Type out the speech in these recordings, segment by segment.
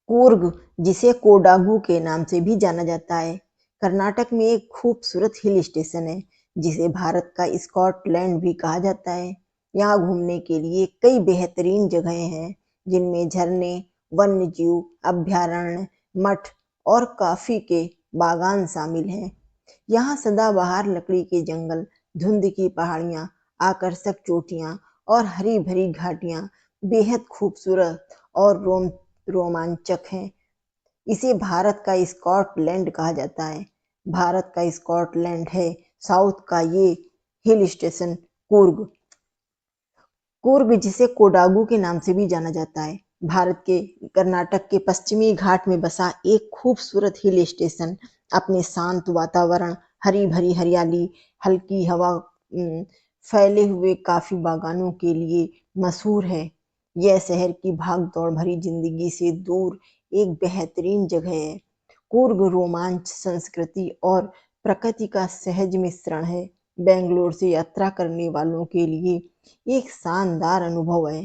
कूर्ग, जिसे कोडागू के नाम से भी जाना जाता है, कर्नाटक में एक खूबसूरत हिल स्टेशन है जिसे भारत का स्कॉटलैंड भी कहा जाता है। यहाँ घूमने के लिए कई बेहतरीन जगहें हैं, जिनमें झरने, वन्यजीव अभयारण्य, मठ और कॉफी के बागान शामिल हैं। यहाँ सदाबहार लकड़ी के जंगल, धुंध की पहाड़ियाँ, आकर्षक चोटियाँ और हरी भरी घाटियाँ बेहद खूबसूरत और रोमांचक हैं। इसे भारत का स्कॉटलैंड कहा जाता है। भारत का स्कॉटलैंड है साउथ का ये हिल स्टेशन कूर्ग। कूर्ग, जिसे कोडागू के नाम से भी जाना जाता है, भारत के कर्नाटक के पश्चिमी घाट में बसा एक खूबसूरत हिल स्टेशन अपने शांत वातावरण, हरी भरी हरियाली, हल्की हवा, फैले हुए काफी बागानों के लिए मशहूर है। यह शहर की भाग-दौड़ भरी जिंदगी से दूर एक बेहतरीन जगह है। कूर्ग रोमांच, संस्कृति और प्रकृति का सहज मिश्रण है। बेंगलोर से यात्रा करने वालों के लिए एक शानदार अनुभव है।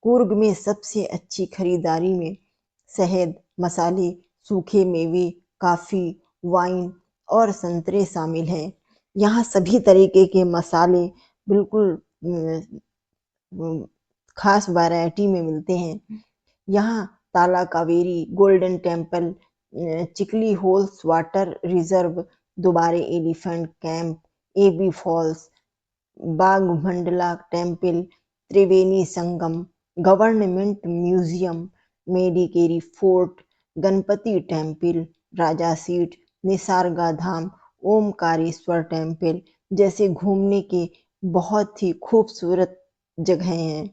कूर्ग में सबसे अच्छी खरीदारी में शहद, मसाले, सूखे मेवे, कॉफी, वाइन और संतरे शामिल हैं। यहाँ सभी तरीके के मसाले बिल्कुल खास वैरायटी में मिलते हैं। यहाँ Talakaveri, golden temple, Chiklihole water reserve, Dubare elephant camp, Abbey falls, Bhagamandala temple, Triveni Sangam, government museum, Madikeri fort, Ganapati temple, Raja seat, Nisarga Dham, Omkareshwar temple जैसे घूमने के बहुत ही खूबसूरत जगहें हैं।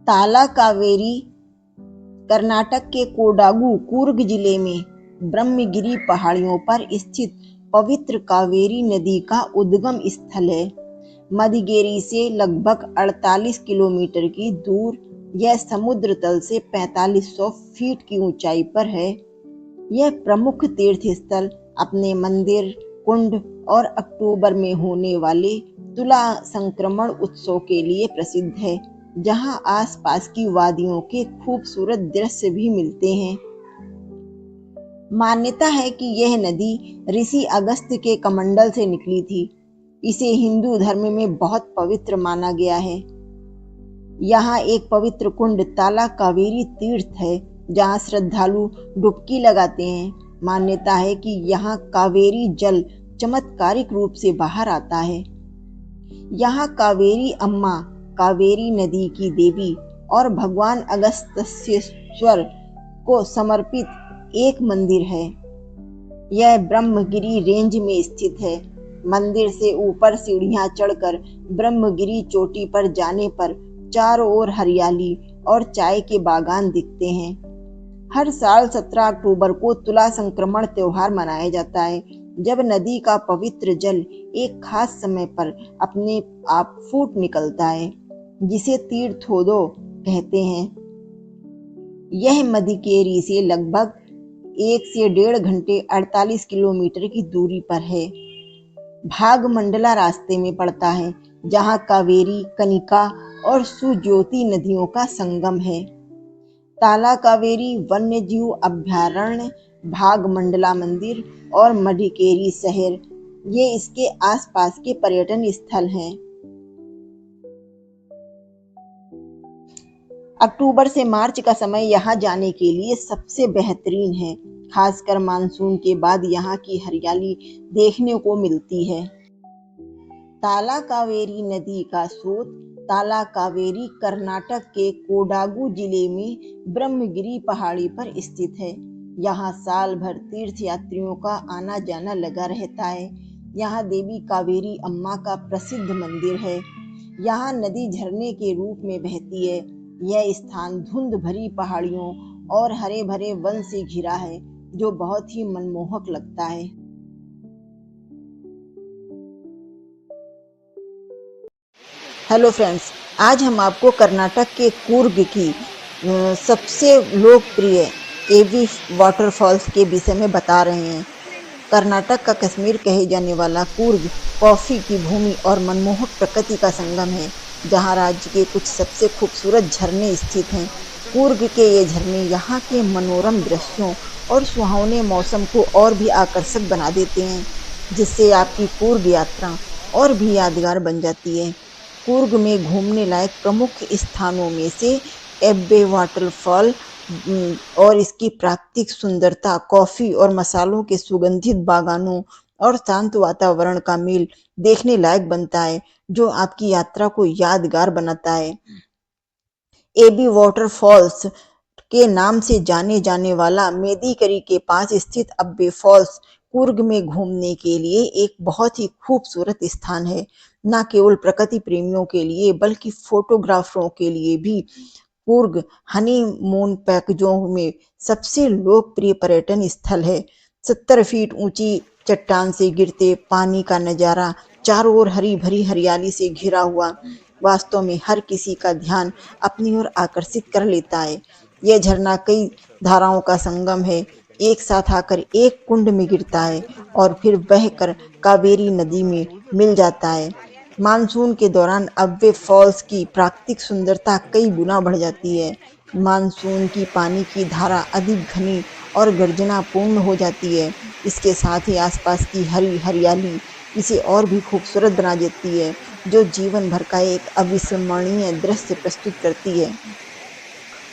ताला कावेरी कर्नाटक के कोडागू कूर्ग जिले में ब्रह्मगिरी पहाड़ियों पर स्थित पवित्र कावेरी नदी का उद्गम स्थल है। मदिकेरी से लगभग 48 किलोमीटर की दूर यह समुद्र तल से 4500 फीट की ऊंचाई पर है। यह प्रमुख तीर्थ स्थल अपने मंदिर, कुंड और अक्टूबर में होने वाले तुला संक्रमण उत्सव के लिए प्रसिद्ध है, जहां आसपास की वादियों के खूबसूरत दृश्य भी मिलते हैं। मान्यता है कि यह नदी ऋषि अगस्त्य के कमंडल से निकली थी। इसे हिंदू धर्म में बहुत पवित्र माना गया है। यहाँ एक पवित्र कुंड ताला कावेरी तीर्थ है, जहाँ श्रद्धालु डुबकी लगाते हैं। मान्यता है कि यहाँ कावेरी जल चमत्कारिक रूप से बाहर आता है। यहाँ कावेरी अम्मा, कावेरी नदी की देवी और भगवान अगस्त्येश्वर को समर्पित एक मंदिर है। यह ब्रह्मगिरी रेंज में स्थित है। मंदिर से ऊपर सीढ़ियां चढ़कर ब्रह्मगिरी चोटी पर जाने पर चारों ओर हरियाली और चाय के बागान दिखते हैं। हर साल 17 अक्टूबर को तुला संक्रमण त्योहार मनाया जाता है, जब नदी का पवित्र जल एक खास समय पर अपने आप फूट निकलता है, जिसे तीर्थोदय कहते हैं। यह मदिकेरी से लगभग 1 से 1.5 घंटे 48 किलोमीटर की दूरी पर है। भागमंडला रास्ते में पड़ता है, जहां कावेरी, कनिका और सुज्योति नदियों का संगम है। ताला कावेरी वन्यजीव अभयारण्य, भागमंडला मंदिर और मडिकेरी शहर ये इसके आसपास के पर्यटन स्थल हैं। अक्टूबर से मार्च का समय यहाँ जाने के लिए सबसे बेहतरीन है, खासकर मानसून के बाद यहाँ की हरियाली देखने को मिलती है। ताला कावेरी नदी का स्रोत ताला कावेरी कर्नाटक के कोडागू जिले में ब्रह्मगिरी पहाड़ी पर स्थित है। यहाँ साल भर तीर्थ यात्रियों का आना जाना लगा रहता है। यहाँ देवी कावेरी अम्मा का प्रसिद्ध मंदिर है। यहाँ नदी झरने के रूप में बहती है। यह स्थान धुंध भरी पहाड़ियों और हरे भरे वन से घिरा है, जो बहुत ही मनमोहक लगता है। हेलो फ्रेंड्स, आज हम आपको कर्नाटक के कूर्ग की सबसे लोकप्रिय एबी वाटरफॉल्स के विषय में बता रहे हैं। कर्नाटक का कश्मीर कहे जाने वाला कूर्ग कॉफी की भूमि और मनमोहक प्रकृति का संगम है। जहाँ राज्य के कुछ सबसे खूबसूरत झरने स्थित हैं। कूर्ग के ये झरने यहाँ के मनोरम दृश्यों और सुहावने मौसम को और भी आकर्षक बना देते हैं, जिससे आपकी कूर्ग यात्रा और भी यादगार बन जाती है। कूर्ग में घूमने लायक प्रमुख स्थानों में से एब्बे वाटरफॉल और इसकी प्राकृतिक सुंदरता, कॉफी और मसालों के सुगंधित बागानों और शांत वातावरण का मेल देखने लायक बनता है, जो आपकी यात्रा को यादगार बनाता है। एबी वाटरफॉल्स के नाम से जाने जाने वाला मेदिकरी के पास स्थित अब्बे फॉल्स कूर्ग में घूमने के लिए एक बहुत ही खूबसूरत स्थान है। न केवल प्रकृति प्रेमियों के लिए बल्कि फोटोग्राफरों के लिए भी कूर्ग हनीमून पैकेजों में सबसे लोकप्रिय पर्यटन स्थल है। 70 फीट ऊंची चट्टान से गिरते पानी का नजारा, चारों ओर हरी भरी हरियाली से घिरा हुआ, वास्तव में हर किसी का ध्यान अपनी ओर आकर्षित कर लेता है। यह झरना कई धाराओं का संगम है, एक साथ आकर एक कुंड में गिरता है और फिर बहकर कावेरी नदी में मिल जाता है। मानसून के दौरान अब्बे फॉल्स की प्राकृतिक सुंदरता कई गुना बढ़ जाती है। मानसून की पानी की धारा अधिक घनी और गर्जनापूर्ण हो जाती है। इसके साथ ही आसपास की हरी हरियाली इसे और भी खूबसूरत बना देती है, जो जीवन भर का एक अविस्मरणीय दृश्य प्रस्तुत करती है।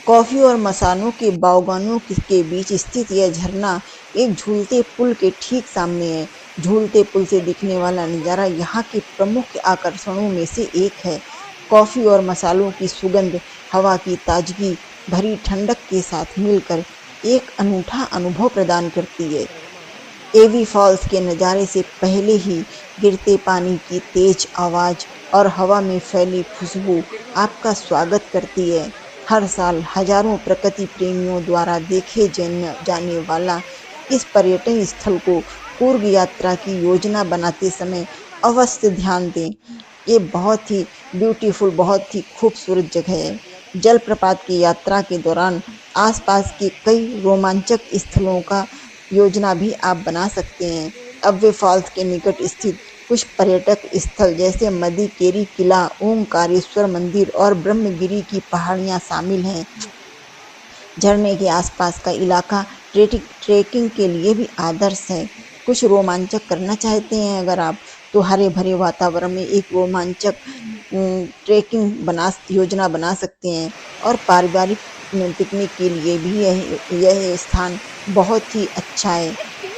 कॉफी और मसालों के बागानों के बीच स्थित यह झरना एक झूलते पुल के ठीक सामने है। झूलते पुल से दिखने वाला नजारा यहाँ के प्रमुख आकर्षणों में से एक है। कॉफी और मसालों की सुगंध हवा की ताजगी भरी ठंडक के साथ मिलकर एक अनूठा अनुभव प्रदान करती है। एवी फॉल्स के नज़ारे से पहले ही गिरते पानी की तेज आवाज़ और हवा में फैली खुशबू आपका स्वागत करती है। हर साल हजारों प्रकृति प्रेमियों द्वारा देखे जाने वाला इस पर्यटन स्थल को कूर्ग यात्रा की योजना बनाते समय अवश्य ध्यान दें। ये बहुत ही ब्यूटीफुल, बहुत ही खूबसूरत जगह है। जलप्रपात की यात्रा के दौरान आसपास के कई रोमांचक स्थलों का योजना भी आप बना सकते हैं। अब्बे फॉल्स के निकट स्थित कुछ पर्यटक स्थल जैसे मदिकेरी किला, ओमकारेश्वर मंदिर और ब्रह्मगिरी की पहाड़ियां शामिल हैं। झरने के आसपास का इलाका ट्रेकिंग के लिए भी आदर्श है। कुछ रोमांचक करना चाहते हैं अगर आप, तो हरे भरे वातावरण में एक रोमांचक ट्रेकिंग योजना बना सकते हैं। और पारिवारिक पिकनिक के लिए भी यह स्थान बहुत ही अच्छा है।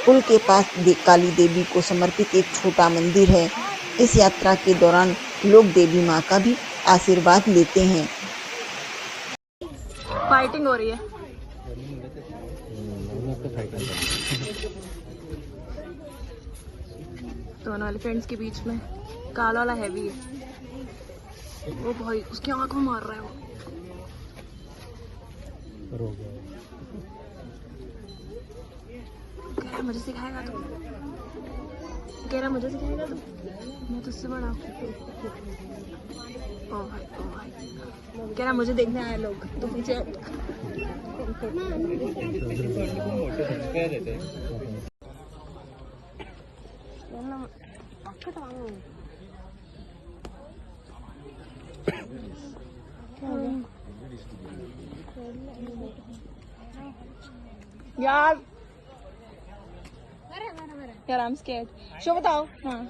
पुल के पास काली देवी को समर्पित एक छोटा मंदिर है। इस यात्रा के दौरान लोग देवी माँ का भी आशीर्वाद लेते हैं। फाइटिंग हो रही है। दोनों एलिफेंट्स के बीच में काला वाला हैवी है। वो भाई उसकी आंख में मार रहा है वो। कह रहा मुझे सिखाएगा तू, कह रहा मुझे सिखाएगा तू, मैं तुझसे बड़ा हूँ। ओ भाई ओ भाई, कह रहा मुझे देखने आए लोग, तो पीछे यार आई एम स्कैर्ड। शो बताओ। हाँ,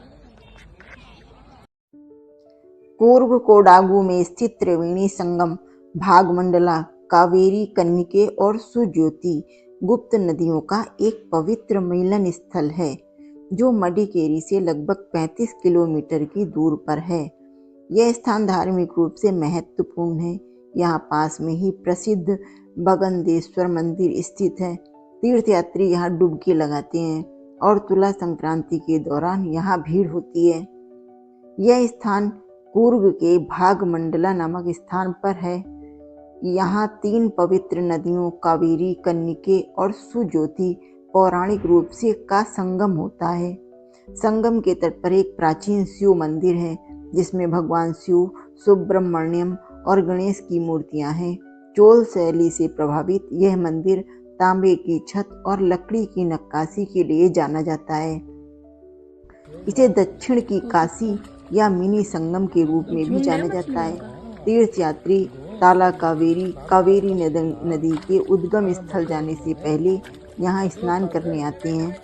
कूर्ग कोडागू में स्थित त्रिवेणी संगम, भागमंडला, कावेरी, कन्निके और सुज्योति गुप्त नदियों का एक पवित्र मिलन स्थल है, जो मडिकेरी से लगभग 35 किलोमीटर की दूर पर है। यह स्थान धार्मिक रूप से महत्वपूर्ण है। यहाँ पास में ही प्रसिद्ध बगंदेश्वर मंदिर स्थित है। तीर्थयात्री यहाँ डुबकी लगाते हैं और तुला संक्रांति के दौरान यहाँ भीड़ होती है। यह स्थान कूर्ग के भागमंडला नामक स्थान पर है। यहाँ 3 पवित्र नदियों कावेरी, कन्निके और सुज्योति पौराणिक रूप से का संगम होता है। संगम के तट पर एक प्राचीन शिव मंदिर है, जिसमें भगवान शिव, सुब्रमण्यम और गणेश की मूर्तियां हैं। चोल शैली से प्रभावित यह मंदिर तांबे की छत और लकड़ी की नक्काशी के लिए जाना जाता है। इसे दक्षिण की काशी या मिनी संगम के रूप में भी जाना जाता है। तीर्थयात्री ताला कावेरी नदी के उद्गम स्थल जाने से पहले यहाँ स्नान करने आते हैं।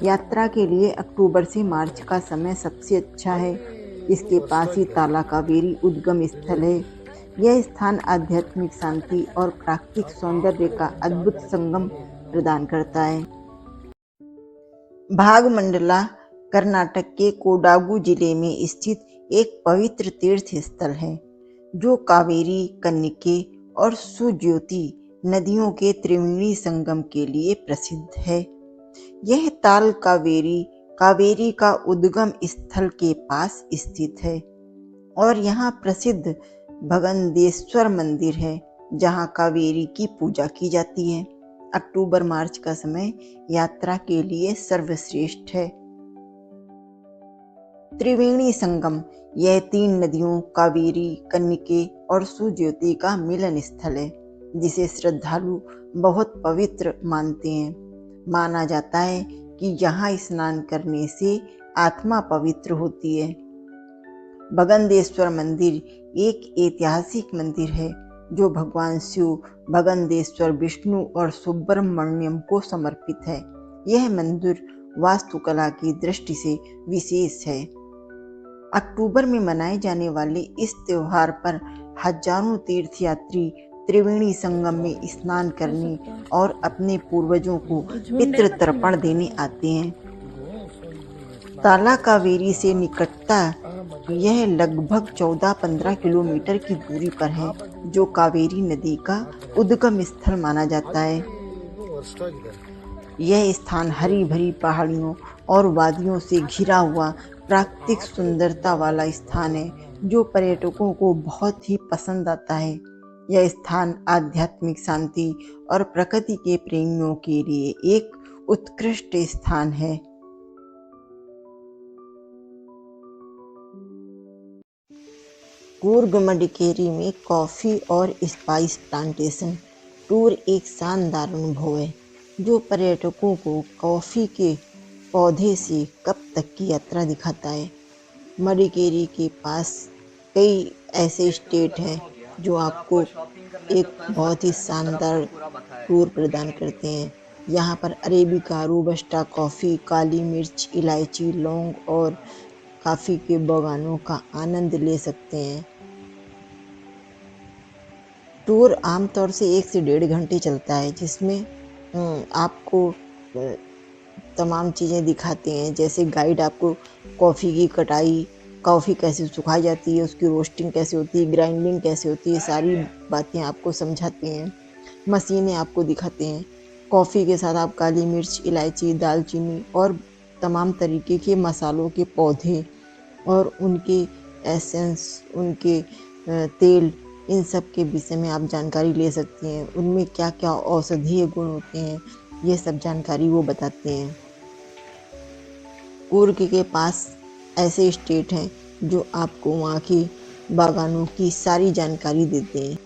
यात्रा के लिए अक्टूबर से मार्च का समय सबसे अच्छा है। इसके पास ही ताला कावेरी उद्गम स्थल है। यह स्थान आध्यात्मिक शांति और प्राकृतिक सौंदर्य का अद्भुत संगम प्रदान करता है। भागमंडला कर्नाटक के कोडागु जिले में स्थित एक पवित्र तीर्थ स्थल है, जो कावेरी, कन्निके और सुज्योति नदियों के त्रिवेणी संगम के लिए प्रसिद्ध है। यह ताल कावेरी का उद्गम स्थल के पास स्थित है और यहाँ प्रसिद्ध भगंदेश्वर मंदिर है, जहाँ कावेरी की पूजा की जाती है। अक्टूबर मार्च का समय यात्रा के लिए सर्वश्रेष्ठ है। त्रिवेणी संगम यह 3 नदियों कावेरी, कन्निके और सुज्योति का मिलन स्थल है, जिसे श्रद्धालु बहुत पवित्र मानते हैं। माना जाता है कि यहाँ स्नान करने से आत्मा पवित्र होती है। भगंदेश्वर मंदिर एक ऐतिहासिक मंदिर है, जो भगवान शिव, भगंदेश्वर, विष्णु और सुब्रमण्यम को समर्पित है। यह मंदिर वास्तुकला की दृष्टि से विशेष है। अक्टूबर में मनाए जाने वाले इस त्योहार पर हजारों तीर्थयात्री त्रिवेणी संगम में स्नान करने और अपने पूर्वजों को पितृ तर्पण देने आते हैं। ताला कावेरी से निकटता यह लगभग 14-15 किलोमीटर की दूरी पर है, जो कावेरी नदी का उद्गम स्थल माना जाता है। यह स्थान हरी भरी पहाड़ियों और वादियों से घिरा हुआ प्राकृतिक सुंदरता वाला स्थान है, जो पर्यटकों को बहुत ही पसंद आता है। यह स्थान आध्यात्मिक शांति और प्रकृति के प्रेमियों के लिए एक उत्कृष्ट स्थान है। कूर्ग मडिकेरी में कॉफी और स्पाइस प्लांटेशन टूर एक शानदार अनुभव है, जो पर्यटकों को कॉफी के पौधे से कप तक की यात्रा दिखाता है। मडिकेरी के पास कई ऐसे स्टेट हैं जो आपको एक बहुत ही शानदार टूर प्रदान करते हैं। यहाँ पर अरेबिका, रोबस्टा कॉफ़ी, काली मिर्च, इलायची, लौंग और कॉफ़ी के बागानों का आनंद ले सकते हैं। टूर आमतौर से 1 से 1.5 घंटे चलता है, जिसमें आपको तमाम चीज़ें दिखाते हैं। जैसे गाइड आपको कॉफ़ी की कटाई, कॉफ़ी कैसे सुखाई जाती है, उसकी रोस्टिंग कैसे होती है, ग्राइंडिंग कैसे होती है, सारी बातें आपको समझाते हैं। मशीनें आपको दिखाते हैं। कॉफ़ी के साथ आप काली मिर्च, इलायची, दालचीनी और तमाम तरीके के मसालों के पौधे और उनके एसेंस, उनके तेल, इन सब के विषय में आप जानकारी ले सकते हैं। उनमें क्या क्या औषधीय गुण होते हैं, ये सब जानकारी वो बताते हैं। कूर्ग के पास ऐसे स्टेट हैं जो आपको वहाँ की बागानों की सारी जानकारी देते हैं।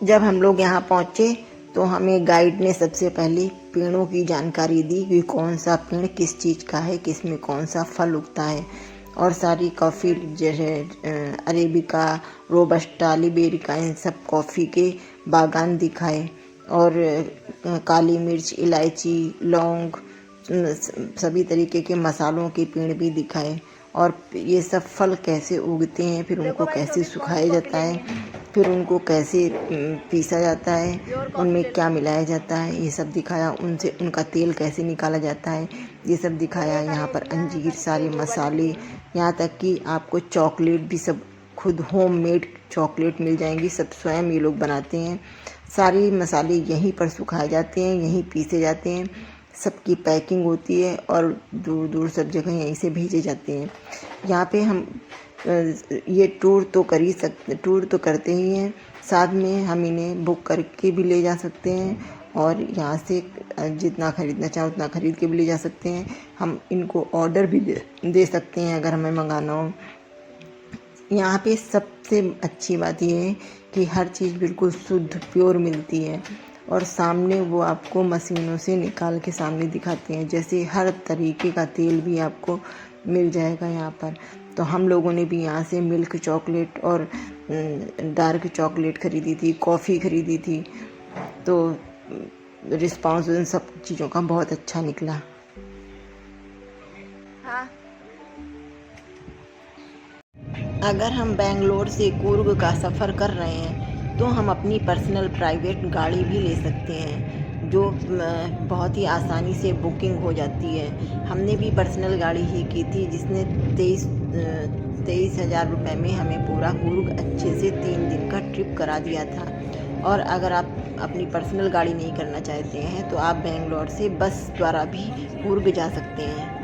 जब हम लोग यहाँ पहुँचे तो हमें गाइड ने सबसे पहले पेड़ों की जानकारी दी कि कौन सा पेड़ किस चीज़ का है, किस में कौन सा फल उगता है, और सारी कॉफ़ी जैसे अरेबिका, रोबस्टा, लिबेरिका, इन सब कॉफ़ी के बागान दिखाए और काली मिर्च, इलायची, लौंग, सभी तरीके के मसालों के पेड़ भी दिखाए और ये सब फल कैसे उगते हैं, फिर उनको कैसे सुखाया जाता है, फिर उनको कैसे पीसा जाता है, उनमें क्या मिलाया जाता है, ये सब दिखाया। उनसे उनका तेल कैसे निकाला जाता है, ये सब दिखाया। यहाँ पर अंजीर, सारे मसाले, यहाँ तक कि आपको चॉकलेट भी सब खुद होममेड चॉकलेट मिल जाएंगी, सब स्वयं ये लोग बनाते हैं। सारे मसाले यहीं पर सुखाए जाते हैं, यहीं पीसे जाते हैं, सबकी पैकिंग होती है और दूर दूर सब जगह यहीं से भेजे जाते हैं। यहाँ पे हम ये टूर तो करते ही हैं, साथ में हम इन्हें बुक करके भी ले जा सकते हैं और यहाँ से जितना ख़रीदना चाहो उतना ख़रीद के भी ले जा सकते हैं। हम इनको ऑर्डर भी दे सकते हैं अगर हमें मंगाना हो। यहाँ पे सबसे अच्छी बात ये है कि हर चीज़ बिल्कुल शुद्ध प्योर मिलती है और सामने वो आपको मशीनों से निकाल के सामने दिखाते हैं। जैसे हर तरीके का तेल भी आपको मिल जाएगा यहाँ पर। तो हम लोगों ने भी यहाँ से मिल्क चॉकलेट और डार्क चॉकलेट ख़रीदी थी, कॉफ़ी ख़रीदी थी। तो रिस्पॉन्स उन सब चीज़ों का बहुत अच्छा निकला। हाँ, अगर हम बेंगलोर से कूर्ग का सफ़र कर रहे हैं तो हम अपनी पर्सनल प्राइवेट गाड़ी भी ले सकते हैं, जो बहुत ही आसानी से बुकिंग हो जाती है। हमने भी पर्सनल गाड़ी ही की थी, जिसने 23,000 रुपये में हमें पूरा कूर्ग अच्छे से 3 दिन का ट्रिप करा दिया था। और अगर आप अपनी पर्सनल गाड़ी नहीं करना चाहते हैं तो आप बेंगलोर से बस द्वारा भी कूर्ग जा सकते हैं।